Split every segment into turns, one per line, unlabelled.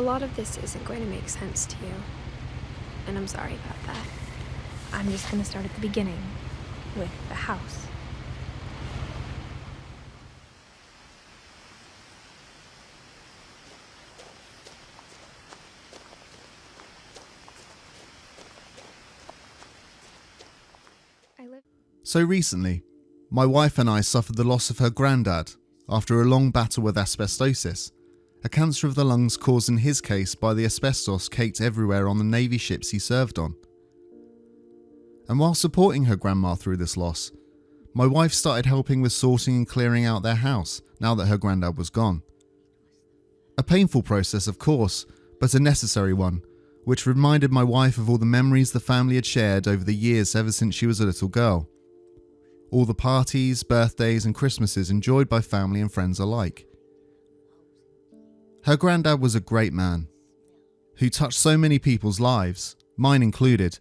lot of this isn't going to make sense to you, and I'm sorry about that. I'm just going to start at the beginning, with the house.
So recently, my wife and I suffered the loss of her granddad after a long battle with asbestosis, a cancer of the lungs caused in his case by the asbestos caked everywhere on the Navy ships he served on. And while supporting her grandma through this loss, my wife started helping with sorting and clearing out their house now that her granddad was gone. A painful process, of course, but a necessary one, which reminded my wife of all the memories the family had shared over the years ever since she was a little girl. All the parties, birthdays and Christmases enjoyed by family and friends alike. Her granddad was a great man, who touched so many people's lives, mine included,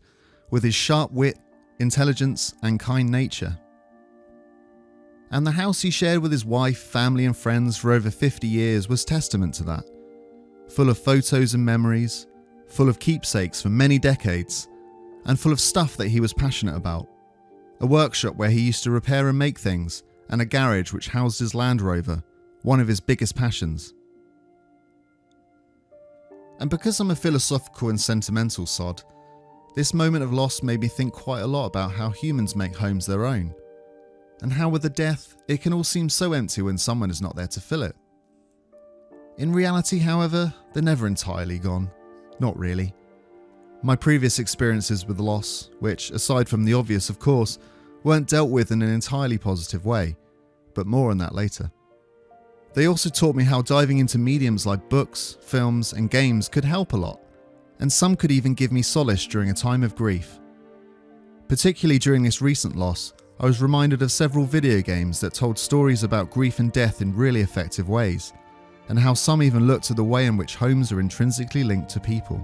with his sharp wit, intelligence and kind nature. And the house he shared with his wife, family and friends for over 50 years was testament to that. Full of photos and memories, full of keepsakes for many decades, and full of stuff that he was passionate about. A workshop where he used to repair and make things, and a garage which housed his Land Rover, one of his biggest passions. And because I'm a philosophical and sentimental sod, this moment of loss made me think quite a lot about how humans make homes their own, and how with a death, it can all seem so empty when someone is not there to fill it. In reality, however, they're never entirely gone. Not really. My previous experiences with loss, which, aside from the obvious of course, weren't dealt with in an entirely positive way, but more on that later. They also taught me how diving into mediums like books, films and games could help a lot, and some could even give me solace during a time of grief. Particularly during this recent loss, I was reminded of several video games that told stories about grief and death in really effective ways, and how some even looked to the way in which homes are intrinsically linked to people.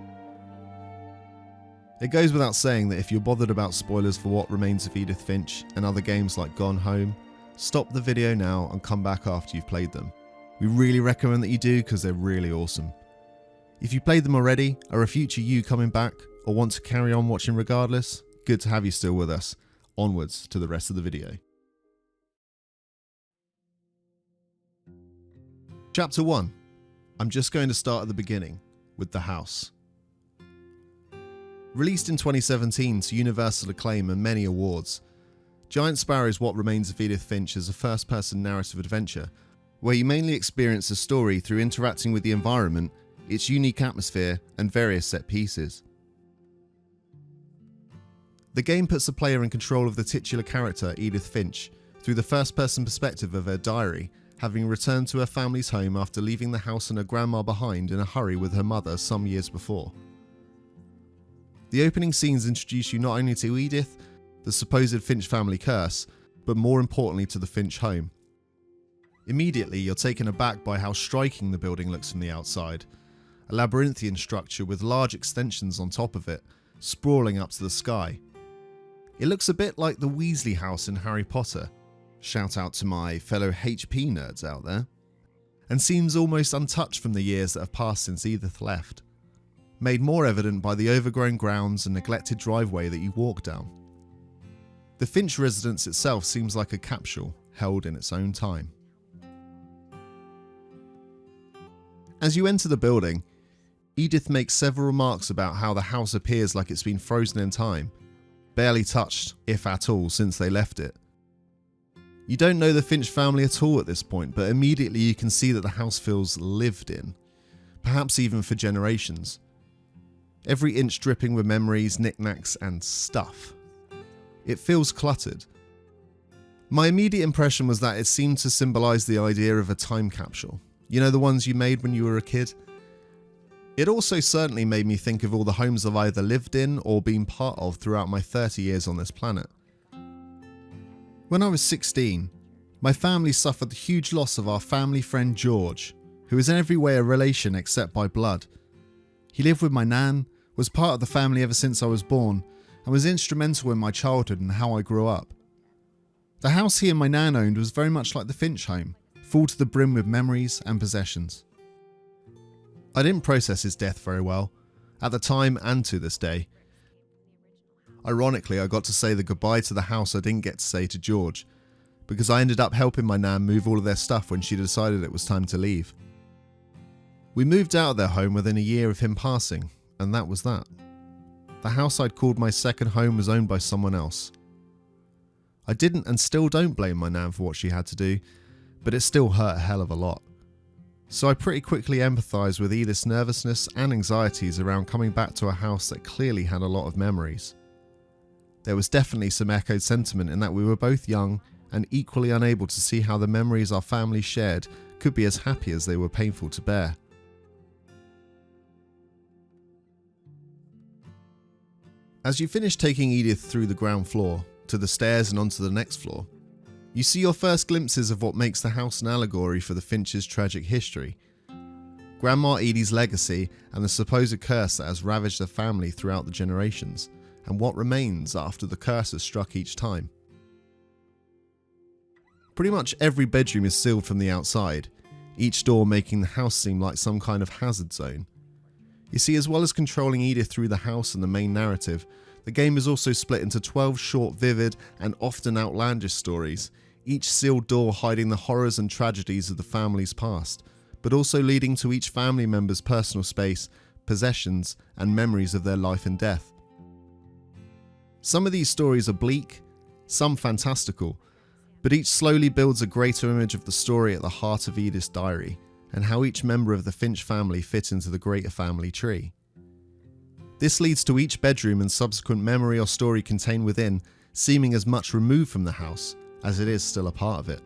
It goes without saying that if you're bothered about spoilers for What Remains of Edith Finch and other games like Gone Home, stop the video now and come back after you've played them. We really recommend that you do because they're really awesome. If you played them already, are a future you coming back, or want to carry on watching regardless, good to have you still with us. Onwards to the rest of the video. Chapter 1. I'm just going to start at the beginning, with the house. Released in 2017 to universal acclaim and many awards, Giant Sparrow's What Remains of Edith Finch is a first-person narrative adventure where you mainly experience a story through interacting with the environment, its unique atmosphere, and various set pieces. The game puts the player in control of the titular character Edith Finch through the first-person perspective of her diary, having returned to her family's home after leaving the house and her grandma behind in a hurry with her mother some years before. The opening scenes introduce you not only to Edith, the supposed Finch family curse, but more importantly to the Finch home. Immediately, you're taken aback by how striking the building looks from the outside, a labyrinthian structure with large extensions on top of it, sprawling up to the sky. It looks a bit like the Weasley house in Harry Potter, shout out to my fellow HP nerds out there, and seems almost untouched from the years that have passed since Edith left, made more evident by the overgrown grounds and neglected driveway that you walk down. The Finch residence itself seems like a capsule held in its own time. As you enter the building, Edith makes several remarks about how the house appears like it's been frozen in time, barely touched, if at all, since they left it. You don't know the Finch family at all at this point, but immediately you can see that the house feels lived in, perhaps even for generations. Every inch dripping with memories, knickknacks and stuff. It feels cluttered. My immediate impression was that it seemed to symbolise the idea of a time capsule. You know, the ones you made when you were a kid? It also certainly made me think of all the homes I've either lived in or been part of throughout my 30 years on this planet. When I was 16, my family suffered the huge loss of our family friend George, who is in every way a relation except by blood. He lived with my nan, was part of the family ever since I was born, and was instrumental in my childhood and how I grew up. The house he and my nan owned was very much like the Finch home, full to the brim with memories and possessions. I didn't process his death very well, at the time and to this day. Ironically, I got to say the goodbye to the house I didn't get to say to George, because I ended up helping my nan move all of their stuff when she decided it was time to leave. We moved out of their home within a year of him passing, and that was that. The house I'd called my second home was owned by someone else. I didn't and still don't blame my nan for what she had to do, but it still hurt a hell of a lot. So I pretty quickly empathised with Edith's nervousness and anxieties around coming back to a house that clearly had a lot of memories. There was definitely some echoed sentiment in that we were both young and equally unable to see how the memories our family shared could be as happy as they were painful to bear. As you finish taking Edith through the ground floor, to the stairs and onto the next floor, you see your first glimpses of what makes the house an allegory for the Finch's tragic history. Grandma Edie's legacy and the supposed curse that has ravaged the family throughout the generations, and what remains after the curse has struck each time. Pretty much every bedroom is sealed from the outside, each door making the house seem like some kind of hazard zone. You see, as well as controlling Edith through the house and the main narrative, the game is also split into 12 short, vivid, and often outlandish stories, each sealed door hiding the horrors and tragedies of the family's past, but also leading to each family member's personal space, possessions, and memories of their life and death. Some of these stories are bleak, some fantastical, but each slowly builds a greater image of the story at the heart of Edith's diary, and how each member of the Finch family fit into the greater family tree. This leads to each bedroom and subsequent memory or story contained within seeming as much removed from the house as it is still a part of it.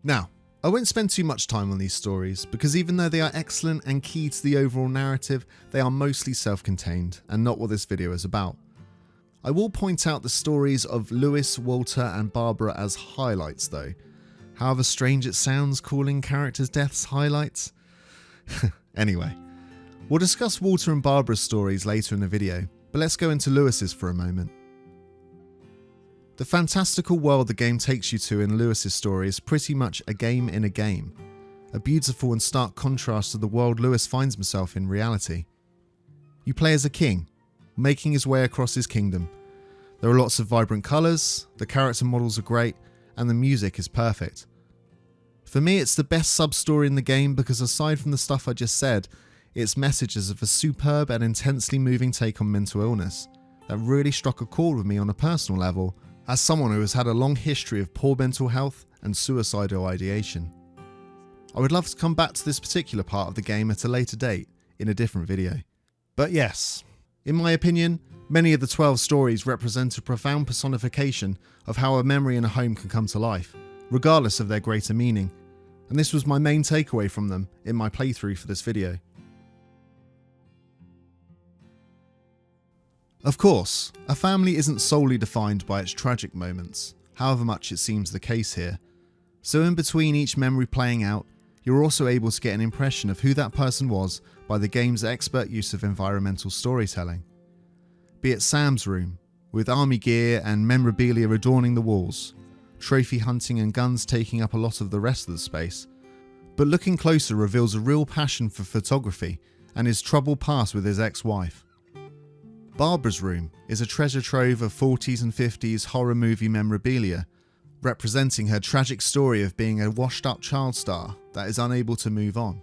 Now, I won't spend too much time on these stories because even though they are excellent and key to the overall narrative, they are mostly self-contained and not what this video is about. I will point out the stories of Lewis, Walter and Barbara as highlights though. However strange it sounds calling characters' deaths highlights. Anyway, we'll discuss Walter and Barbara's stories later in the video, but let's go into Lewis's for a moment. The fantastical world the game takes you to in Lewis's story is pretty much a game in a game, a beautiful and stark contrast to the world Lewis finds himself in reality. You play as a king, making his way across his kingdom. There are lots of vibrant colours, the character models are great, and the music is perfect. For me, it's the best sub-story in the game because aside from the stuff I just said, its messages of a superb and intensely moving take on mental illness that really struck a chord with me on a personal level as someone who has had a long history of poor mental health and suicidal ideation. I would love to come back to this particular part of the game at a later date in a different video. But yes, in my opinion, many of the 12 stories represent a profound personification of how a memory in a home can come to life, regardless of their greater meaning, and this was my main takeaway from them in my playthrough for this video. Of course, a family isn't solely defined by its tragic moments, however much it seems the case here. So in between each memory playing out, you're also able to get an impression of who that person was by the game's expert use of environmental storytelling. Be it Sam's room, with army gear and memorabilia adorning the walls, trophy hunting and guns taking up a lot of the rest of the space, but looking closer reveals a real passion for photography and his troubled past with his ex-wife. Barbara's room is a treasure trove of 40s and 50s horror movie memorabilia, representing her tragic story of being a washed-up child star that is unable to move on,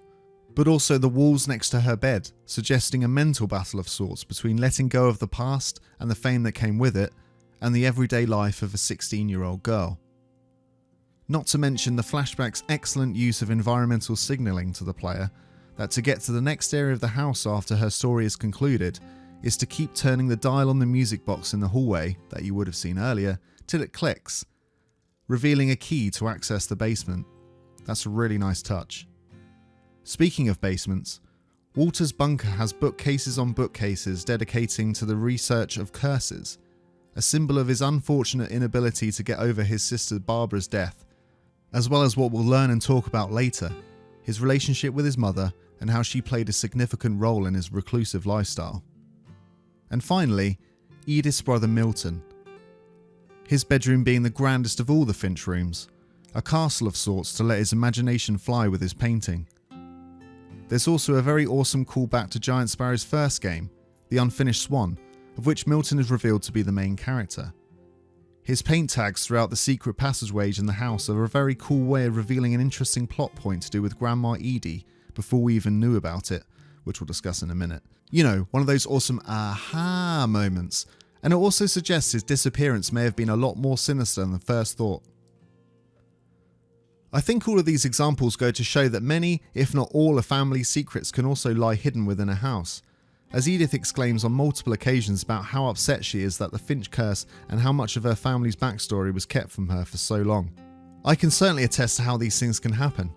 but also the walls next to her bed, suggesting a mental battle of sorts between letting go of the past and the fame that came with it, and the everyday life of a 16-year-old girl. Not to mention the flashback's excellent use of environmental signalling to the player, that to get to the next area of the house after her story is concluded, is to keep turning the dial on the music box in the hallway that you would have seen earlier till it clicks, revealing a key to access the basement. That's a really nice touch. Speaking of basements, Walter's bunker has bookcases on bookcases dedicating to the research of curses, a symbol of his unfortunate inability to get over his sister Barbara's death, as well as what we'll learn and talk about later, his relationship with his mother and how she played a significant role in his reclusive lifestyle. And finally, Edith's brother Milton, his bedroom being the grandest of all the Finch rooms, a castle of sorts to let his imagination fly with his painting. There's also a very awesome callback to Giant Sparrow's first game, The Unfinished Swan, of which Milton is revealed to be the main character. His paint tags throughout the secret passageways in the house are a very cool way of revealing an interesting plot point to do with Grandma Edie before we even knew about it, which we'll discuss in a minute. You know, one of those awesome aha moments. And it also suggests his disappearance may have been a lot more sinister than first thought. I think all of these examples go to show that many, if not all, a family's secrets can also lie hidden within a house, as Edith exclaims on multiple occasions about how upset she is that the Finch curse and how much of her family's backstory was kept from her for so long. I can certainly attest to how these things can happen.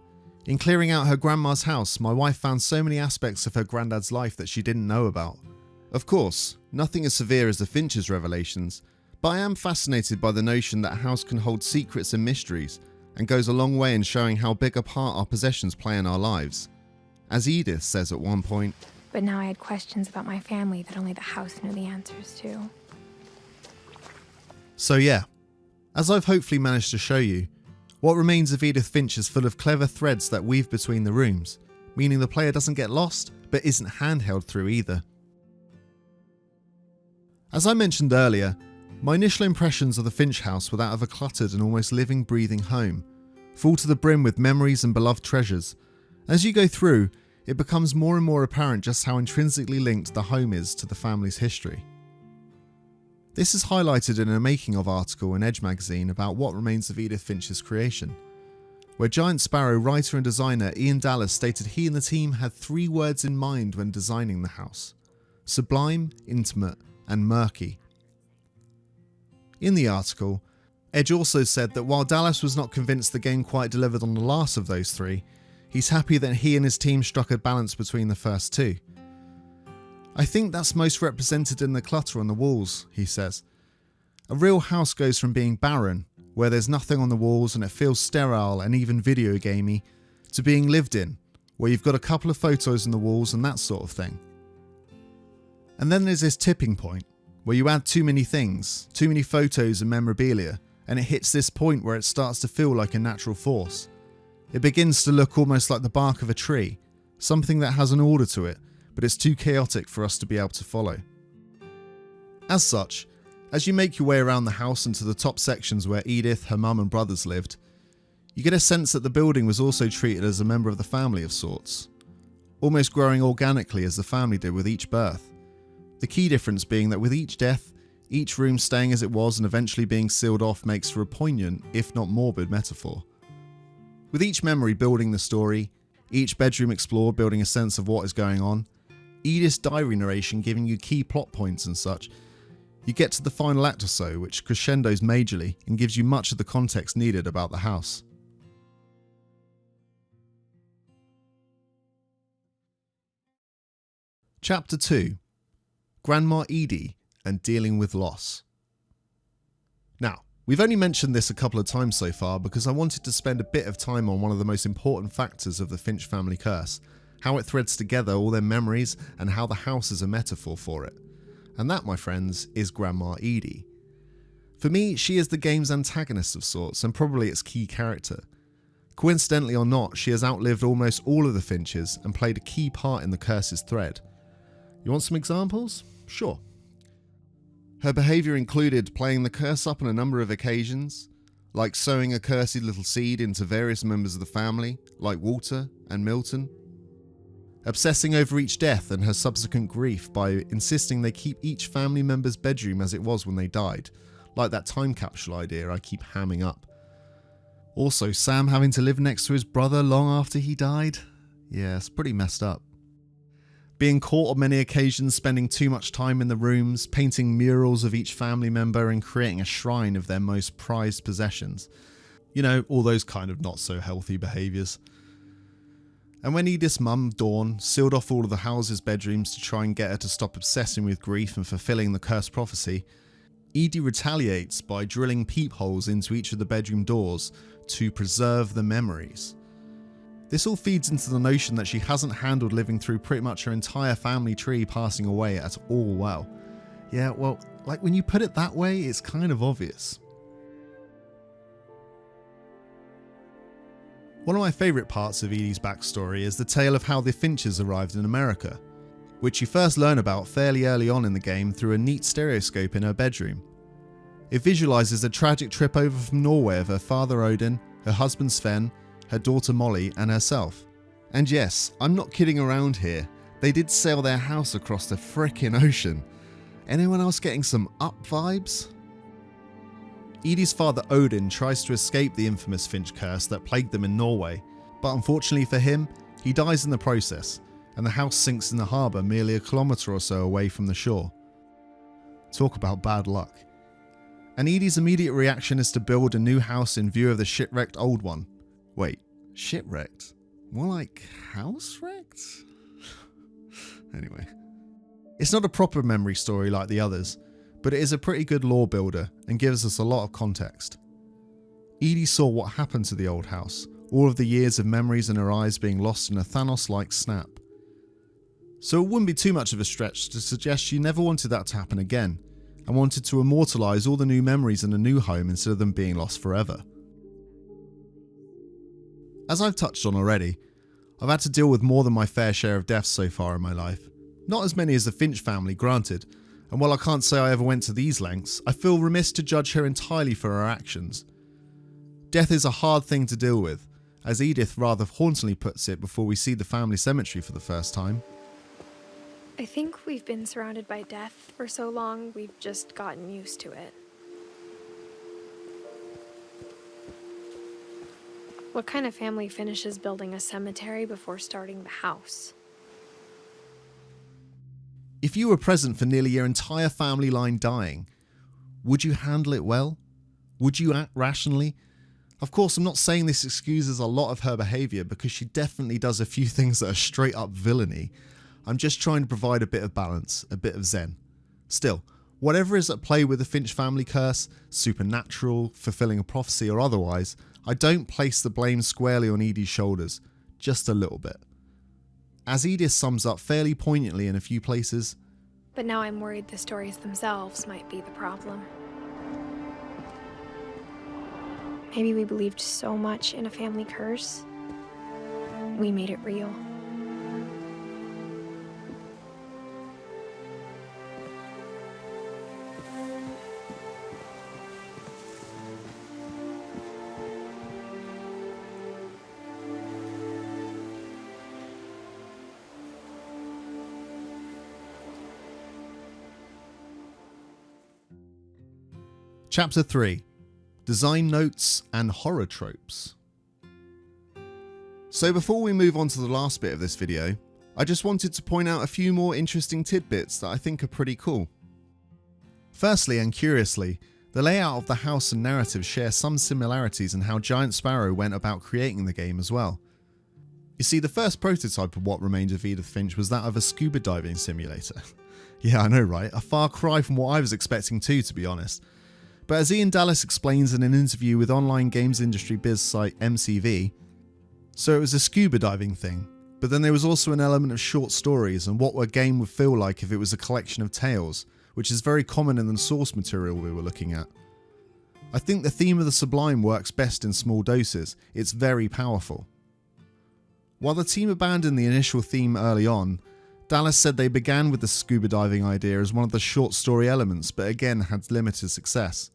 In clearing out her grandma's house, my wife found so many aspects of her granddad's life that she didn't know about. Of course, nothing as severe as the Finch's revelations, but I am fascinated by the notion that a house can hold secrets and mysteries, and goes a long way in showing how big a part our possessions play in our lives. As Edith says at one point,
But now I had questions about my family that only the house knew the answers to.
So yeah, as I've hopefully managed to show you, What Remains of Edith Finch is full of clever threads that weave between the rooms, meaning the player doesn't get lost, but isn't handheld through either. As I mentioned earlier, my initial impressions of the Finch house were that of a cluttered and almost living, breathing home, full to the brim with memories and beloved treasures. As you go through, it becomes more and more apparent just how intrinsically linked the home is to the family's history. This is highlighted in a making of article in Edge magazine about What Remains of Edith Finch's creation, where Giant Sparrow writer and designer Ian Dallas stated he and the team had 3 words in mind when designing the house: sublime, intimate, and murky. In the article, Edge also said that while Dallas was not convinced the game quite delivered on the last of those 3, he's happy that he and his team struck a balance between the first 2. I think that's most represented in the clutter on the walls, he says. A real house goes from being barren, where there's nothing on the walls and it feels sterile and even video gamey, to being lived in, where you've got a couple of photos on the walls and that sort of thing. And then there's this tipping point, where you add too many things, too many photos and memorabilia, and it hits this point where it starts to feel like a natural force. It begins to look almost like the bark of a tree, something that has an order to it, but it's too chaotic for us to be able to follow. As such, as you make your way around the house and to the top sections where Edith, her mum and brothers lived, you get a sense that the building was also treated as a member of the family of sorts, almost growing organically as the family did with each birth. The key difference being that with each death, each room staying as it was and eventually being sealed off makes for a poignant, if not morbid, metaphor. With each memory building the story, each bedroom explored building a sense of what is going on, Edith's diary narration giving you key plot points and such, you get to the final act or so, which crescendos majorly and gives you much of the context needed about the house. Chapter 2: Grandma Edie and Dealing with Loss. Now, we've only mentioned this a couple of times so far because I wanted to spend a bit of time on one of the most important factors of the Finch family curse, how it threads together all their memories and how the house is a metaphor for it. And that, my friends, is Grandma Edie. For me, she is the game's antagonist of sorts and probably its key character. Coincidentally or not, she has outlived almost all of the Finches and played a key part in the curse's thread. You want some examples? Sure. Her behaviour included playing the curse up on a number of occasions, like sowing a cursed little seed into various members of the family, like Walter and Milton. Obsessing over each death and her subsequent grief by insisting they keep each family member's bedroom as it was when they died, like that time capsule idea I keep hamming up. Also, Sam having to live next to his brother long after he died? Yeah, it's pretty messed up. Being caught on many occasions spending too much time in the rooms, painting murals of each family member and creating a shrine of their most prized possessions. You know, all those kind of not so healthy behaviours. And when Edith's mum, Dawn, sealed off all of the house's bedrooms to try and get her to stop obsessing with grief and fulfilling the cursed prophecy, Edie retaliates by drilling peepholes into each of the bedroom doors to preserve the memories. This all feeds into the notion that she hasn't handled living through pretty much her entire family tree passing away at all well. Yeah, well, like when you put it that way, it's kind of obvious. One of my favourite parts of Edie's backstory is the tale of how the Finches arrived in America, which you first learn about fairly early on in the game through a neat stereoscope in her bedroom. It visualises a tragic trip over from Norway of her father Odin, her husband Sven, her daughter Molly and herself. And yes, I'm not kidding around here, they did sail their house across the frickin' ocean. Anyone else getting some up vibes? Edie's father Odin tries to escape the infamous Finch curse that plagued them in Norway, but unfortunately for him, he dies in the process, and the house sinks in the harbour merely a kilometre or so away from the shore. Talk about bad luck. And Edie's immediate reaction is to build a new house in view of the shipwrecked old one. Wait, shipwrecked? More like house-wrecked? Anyway. It's not a proper memory story like the others, but it is a pretty good lore builder and gives us a lot of context. Edie saw what happened to the old house, all of the years of memories in her eyes being lost in a Thanos-like snap. So it wouldn't be too much of a stretch to suggest she never wanted that to happen again, and wanted to immortalise all the new memories in a new home instead of them being lost forever. As I've touched on already, I've had to deal with more than my fair share of deaths so far in my life. Not as many as the Finch family, granted, and while I can't say I ever went to these lengths, I feel remiss to judge her entirely for her actions. Death is a hard thing to deal with, as Edith rather hauntingly puts it before we see the family cemetery for the first time.
I think we've been surrounded by death for so long, we've just gotten used to it. What kind of family finishes building a cemetery before starting the house?
If you were present for nearly your entire family line dying, would you handle it well? Would you act rationally? Of course, I'm not saying this excuses a lot of her behaviour, because she definitely does a few things that are straight up villainy. I'm just trying to provide a bit of balance, a bit of zen. Still, whatever is at play with the Finch family curse, supernatural, fulfilling a prophecy or otherwise, I don't place the blame squarely on Edie's shoulders, just a little bit. As Edith sums up fairly poignantly in a few places,
But now I'm worried the stories themselves might be the problem. Maybe we believed so much in a family curse, we made it real.
Chapter 3. Design Notes and Horror Tropes. So before we move on to the last bit of this video, I just wanted to point out a few more interesting tidbits that I think are pretty cool. Firstly, and curiously, the layout of the house and narrative share some similarities in how Giant Sparrow went about creating the game as well. You see, the first prototype of what Remains of Edith Finch was that of a scuba diving simulator. Yeah, I know, right? A far cry from what I was expecting too, to be honest. But as Ian Dallas explains in an interview with online games industry biz site MCV, so it was a scuba diving thing, but then there was also an element of short stories and what a game would feel like if it was a collection of tales, which is very common in the source material we were looking at. I think the theme of the sublime works best in small doses, it's very powerful. While the team abandoned the initial theme early on, Dallas said they began with the scuba diving idea as one of the short story elements, but again had limited success.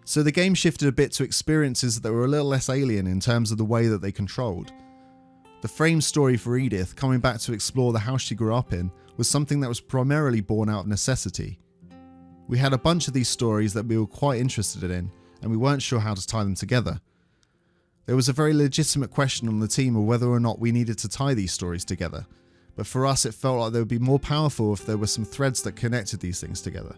So the game shifted a bit to experiences that were a little less alien in terms of the way that they controlled. The frame story for Edith, coming back to explore the house she grew up in, was something that was primarily born out of necessity. We had a bunch of these stories that we were quite interested in, and we weren't sure how to tie them together. There was a very legitimate question on the team of whether or not we needed to tie these stories together, but for us it felt like they would be more powerful if there were some threads that connected these things together.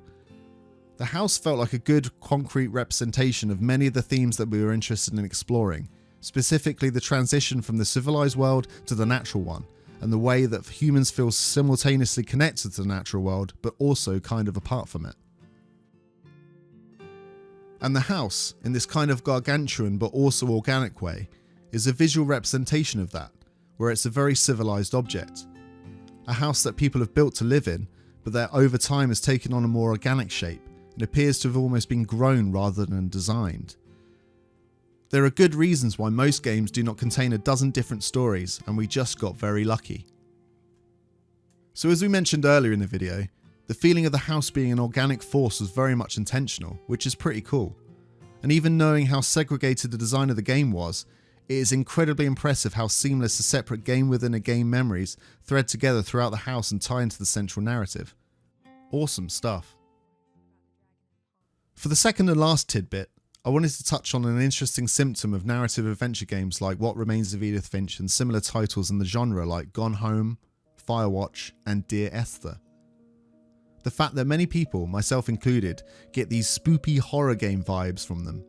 The house felt like a good, concrete representation of many of the themes that we were interested in exploring, specifically the transition from the civilized world to the natural one, and the way that humans feel simultaneously connected to the natural world, but also kind of apart from it. And the house, in this kind of gargantuan but also organic way, is a visual representation of that, where it's a very civilized object. A house that people have built to live in, but that over time has taken on a more organic shape, and appears to have almost been grown rather than designed. There are good reasons why most games do not contain a dozen different stories, and we just got very lucky. So as we mentioned earlier in the video, the feeling of the house being an organic force was very much intentional, which is pretty cool. And even knowing how segregated the design of the game was, it is incredibly impressive how seamless the separate game within a game memories thread together throughout the house and tie into the central narrative. Awesome stuff. For the second and last tidbit, I wanted to touch on an interesting symptom of narrative adventure games like What Remains of Edith Finch and similar titles in the genre like Gone Home, Firewatch and Dear Esther. The fact that many people, myself included, get these spoopy horror game vibes from them.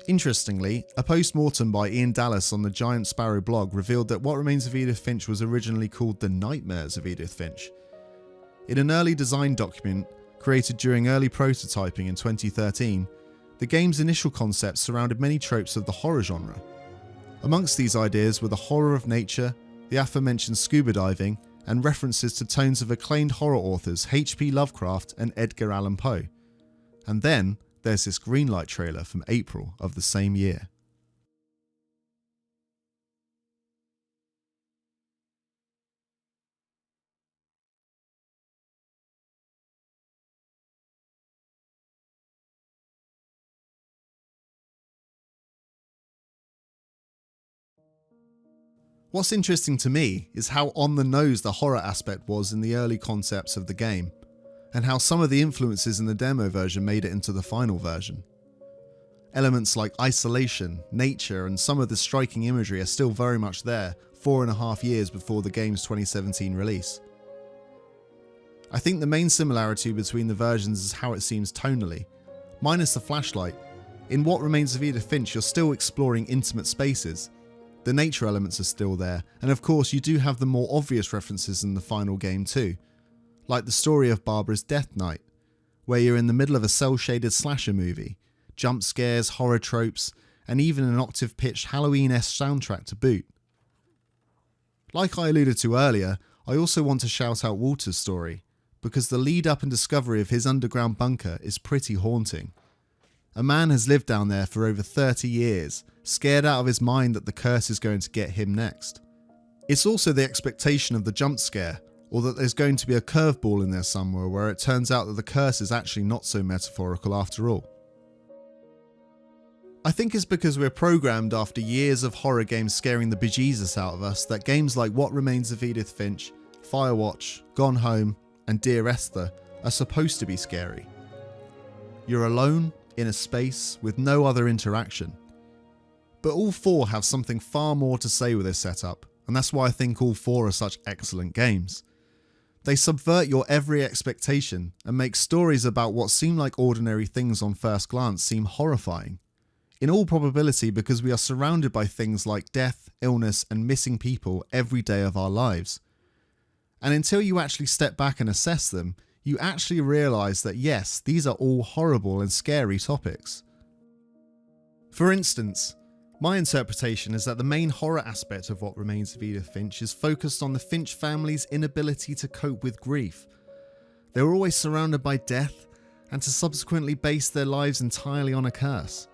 Interestingly, a post-mortem by Ian Dallas on the Giant Sparrow blog revealed that What Remains of Edith Finch was originally called The Nightmares of Edith Finch. In an early design document created during early prototyping in 2013, the game's initial concepts surrounded many tropes of the horror genre. Amongst these ideas were the horror of nature, the aforementioned scuba diving, and references to tones of acclaimed horror authors H.P. Lovecraft and Edgar Allan Poe. And then there's this Greenlight trailer from April of the same year. What's interesting to me is how on the nose the horror aspect was in the early concepts of the game, and how some of the influences in the demo version made it into the final version. Elements like isolation, nature, and some of the striking imagery are still very much there 4.5 years before the game's 2017 release. I think the main similarity between the versions is how it seems tonally. Minus the flashlight, in What Remains of Edith Finch you're still exploring intimate spaces. The nature elements are still there, and of course you do have the more obvious references in the final game too, like the story of Barbara's Death Night, where you're in the middle of a cel-shaded slasher movie, jump scares, horror tropes, and even an octave-pitched Halloween-esque soundtrack to boot. Like I alluded to earlier, I also want to shout out Walter's story, because the lead up and discovery of his underground bunker is pretty haunting. A man has lived down there for over 30 years, scared out of his mind that the curse is going to get him next. It's also the expectation of the jump scare, or that there's going to be a curveball in there somewhere where it turns out that the curse is actually not so metaphorical after all. I think it's because we're programmed after years of horror games scaring the bejesus out of us that games like What Remains of Edith Finch, Firewatch, Gone Home, and Dear Esther are supposed to be scary. You're alone, in a space, with no other interaction. But all four have something far more to say with this setup, and that's why I think all four are such excellent games. They subvert your every expectation and make stories about what seem like ordinary things on first glance seem horrifying. In all probability because we are surrounded by things like death, illness, and missing people every day of our lives. And until you actually step back and assess them, you actually realise that yes, these are all horrible and scary topics. For instance, my interpretation is that the main horror aspect of What Remains of Edith Finch is focused on the Finch family's inability to cope with grief. They were always surrounded by death, and to subsequently base their lives entirely on a curse.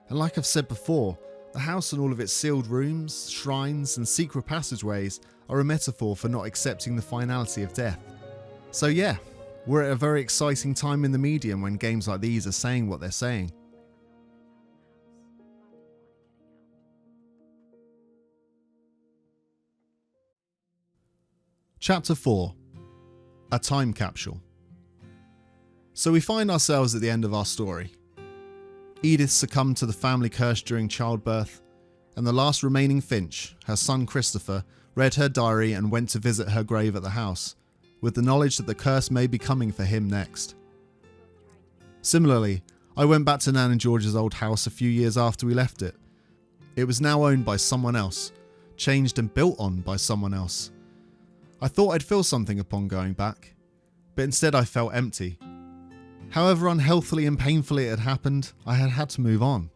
And like I've said before, the house and all of its sealed rooms, shrines, and secret passageways are a metaphor for not accepting the finality of death. So yeah, we're at a very exciting time in the medium when games like these are saying what they're saying. Chapter 4. A Time Capsule. So we find ourselves at the end of our story. Edith succumbed to the family curse during childbirth, and the last remaining Finch, her son Christopher, read her diary and went to visit her grave at the house, with the knowledge that the curse may be coming for him next. Similarly, I went back to Nan and George's old house a few years after we left it. It was now owned by someone else, changed and built on by someone else. I thought I'd feel something upon going back, but instead I felt empty. However unhealthily and painfully it had happened, I had had to move on.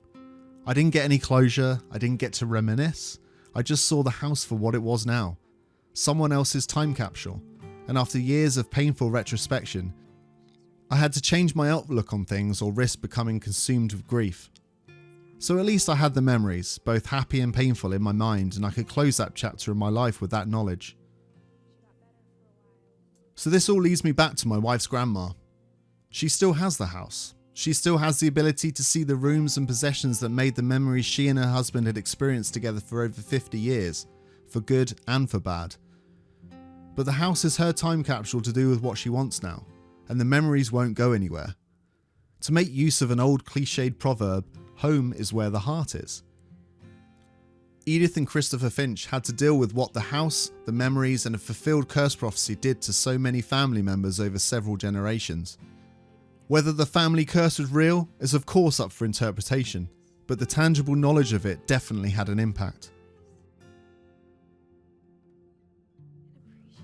I didn't get any closure, I didn't get to reminisce, I just saw the house for what it was now. Someone else's time capsule, and after years of painful retrospection, I had to change my outlook on things or risk becoming consumed with grief. So at least I had the memories, both happy and painful, in my mind, and I could close that chapter in my life with that knowledge. So this all leads me back to my wife's grandma. She still has the house. She still has the ability to see the rooms and possessions that made the memories she and her husband had experienced together for over 50 years, for good and for bad. But the house is her time capsule to do with what she wants now, and the memories won't go anywhere. To make use of an old cliched proverb, home is where the heart is. Edith and Christopher Finch had to deal with what the house, the memories, and a fulfilled curse prophecy did to so many family members over several generations. Whether the family curse was real is of course up for interpretation, but the tangible knowledge of it definitely had an impact.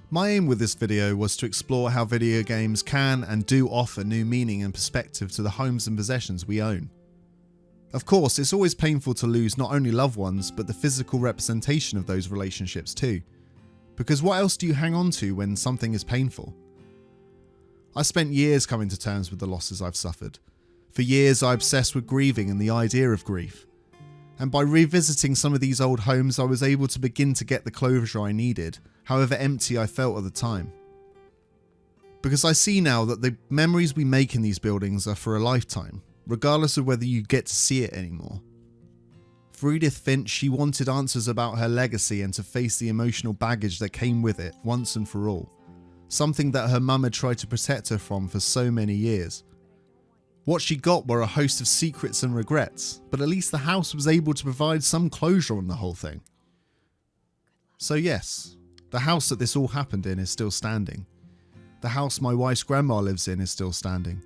My aim with this video was to explore how video games can and do offer new meaning and perspective to the homes and possessions we own. Of course, it's always painful to lose not only loved ones, but the physical representation of those relationships too. Because what else do you hang on to when something is painful? I spent years coming to terms with the losses I've suffered. For years I obsessed with grieving and the idea of grief. And by revisiting some of these old homes, I was able to begin to get the closure I needed, however empty I felt at the time. Because I see now that the memories we make in these buildings are for a lifetime, regardless of whether you get to see it anymore. For Edith Finch, she wanted answers about her legacy and to face the emotional baggage that came with it once and for all. Something that her mum had tried to protect her from for so many years. What she got were a host of secrets and regrets, but at least the house was able to provide some closure on the whole thing. So yes, the house that this all happened in is still standing. The house my wife's grandma lives in is still standing.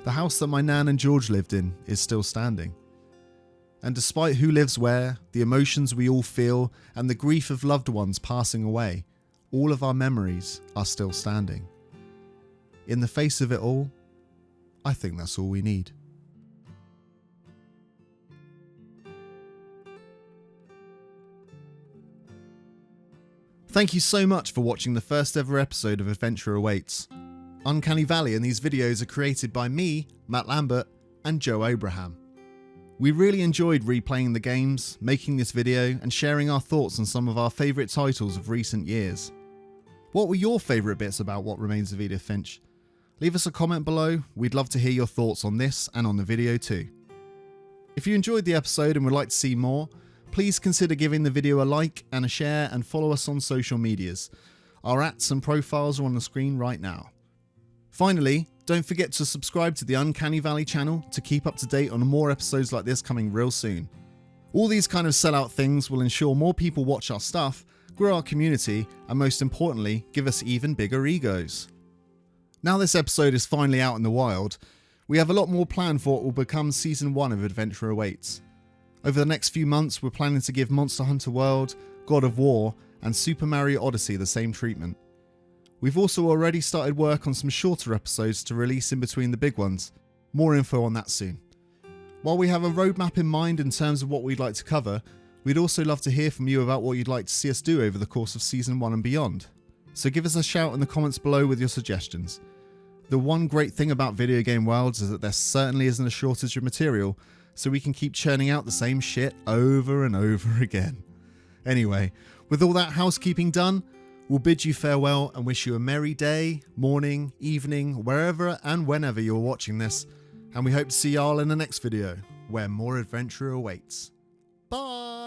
The house that my Nan and George lived in is still standing. And despite who lives where, the emotions we all feel, and the grief of loved ones passing away, all of our memories are still standing. In the face of it all, I think that's all we need. Thank you so much for watching the first ever episode of Adventure Awaits. Uncanny Valley and these videos are created by me, Matt Lambert, and Joe Abraham. We really enjoyed replaying the games, making this video, and sharing our thoughts on some of our favourite titles of recent years. What were your favourite bits about What Remains of Edith Finch? Leave us a comment below, we'd love to hear your thoughts on this and on the video too. If you enjoyed the episode and would like to see more, please consider giving the video a like and a share and follow us on social medias. Our @ and profiles are on the screen right now. Finally, don't forget to subscribe to the Uncanny Valley channel to keep up to date on more episodes like this coming real soon. All these kind of sellout things will ensure more people watch our stuff, grow our community, and most importantly, give us even bigger egos. Now this episode is finally out in the wild, we have a lot more planned for what will become Season 1 of Adventure Awaits. Over the next few months, we're planning to give Monster Hunter World, God of War, and Super Mario Odyssey the same treatment. We've also already started work on some shorter episodes to release in between the big ones. More info on that soon. While we have a roadmap in mind in terms of what we'd like to cover, we'd also love to hear from you about what you'd like to see us do over the course of Season 1 and beyond. So give us a shout in the comments below with your suggestions. The one great thing about video game worlds is that there certainly isn't a shortage of material, so we can keep churning out the same shit over and over again. Anyway, with all that housekeeping done, we'll bid you farewell and wish you a merry day, morning, evening, wherever and whenever you're watching this, and we hope to see y'all in the next video, where more adventure awaits. Bye!